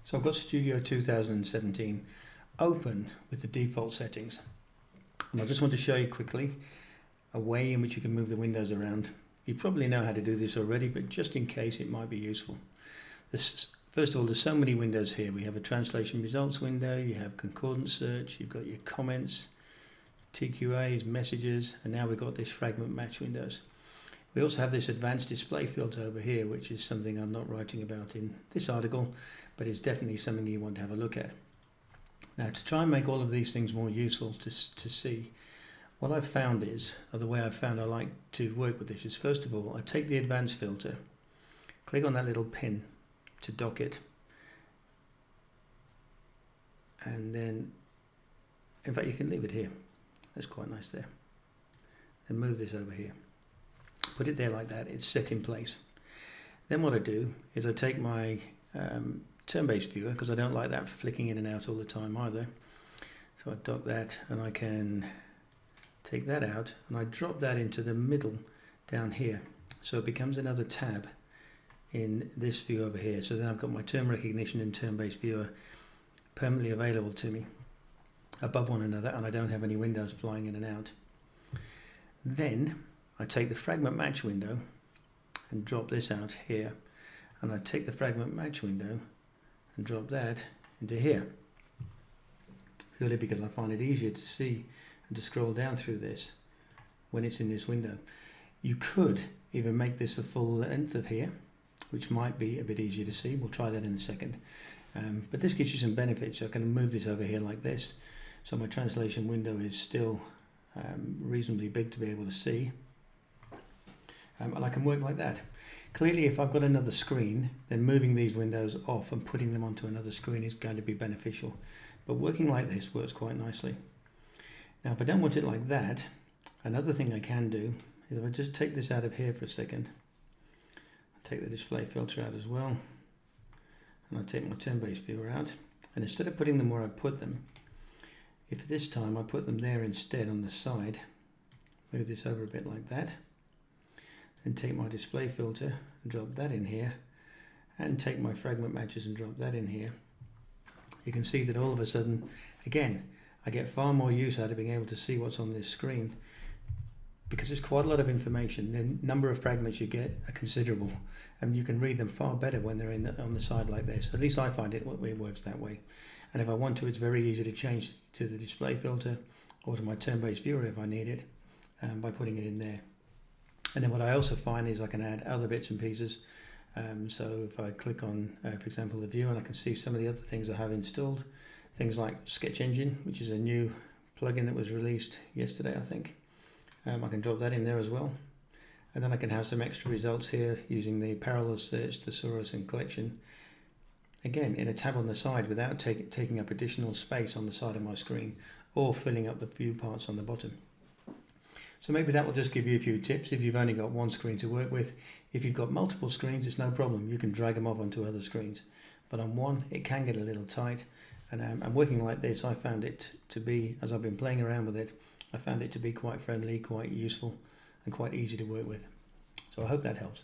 So I've got Studio 2017 open with the default settings, and I just want to show you quickly a way in which you can move the windows around. You probably know how to do this already, but just in case it might be useful. First of all, there's so many windows here. We have a translation results window, you have concordance search, you've got your comments, TQAs, messages, and now we've got this fragment match windows. We also have this advanced display filter over here, which is something I'm not writing about in this article, but it's definitely something you want to have a look at. Now, to try and make all of these things more useful to see, what I've found is, or the way I've found I like to work with this is, first of all, I take the advanced filter, click on that little pin to dock it, and then, in fact, you can leave it here. That's quite nice there. And move this over here. Put it there like that, it's set in place. Then what I do is I take my turn-based viewer, because I don't like that flicking in and out all the time either. So I dock that, and I can take that out, and I drop that into the middle down here. So it becomes another tab in this view over here. So then I've got my turn recognition and turn-based viewer permanently available to me above one another, and I don't have any windows flying in and out. Then I take the fragment match window and drop this out here, and I take the fragment match window and drop that into here, purely because I find it easier to see and to scroll down through this when it's in this window. You could even make this the full length of here, which might be a bit easier to see. We'll try that in a second. But this gives you some benefits. So I can move this over here like this, so my translation window is still reasonably big to be able to see. And I can work like that. Clearly, if I've got another screen, then moving these windows off and putting them onto another screen is going to be beneficial. But working like this works quite nicely. Now, if I don't want it like that, another thing I can do is if I just take this out of here for a second, take the display filter out as well, and I take my turn-based viewer out, and instead of putting them where I put them, if this time I put them there instead on the side, move this over a bit like that, and take my display filter and drop that in here, and take my fragment matches and drop that in here, you can see that all of a sudden, again, I get far more use out of being able to see what's on this screen, because there's quite a lot of information. The number of fragments you get are considerable, and you can read them far better when they're on the side like this. At least I find it works that way. And if I want to, it's very easy to change to the display filter or to my turn-based viewer if I need it, by putting it in there. And then what I also find is I can add other bits and pieces. So if I click on, for example, the view, and I can see some of the other things I have installed, things like Sketch Engine, which is a new plugin that was released yesterday, I think. I can drop that in there as well. And then I can have some extra results here using the parallel search, thesaurus, and collection. Again, in a tab on the side without taking up additional space on the side of my screen or filling up the view parts on the bottom. So maybe that will just give you a few tips if you've only got one screen to work with. If you've got multiple screens, it's no problem. You can drag them off onto other screens. But on one, it can get a little tight. And working like this, I found it to be, as I've been playing around with it, I found it to be quite friendly, quite useful, and quite easy to work with. So I hope that helps.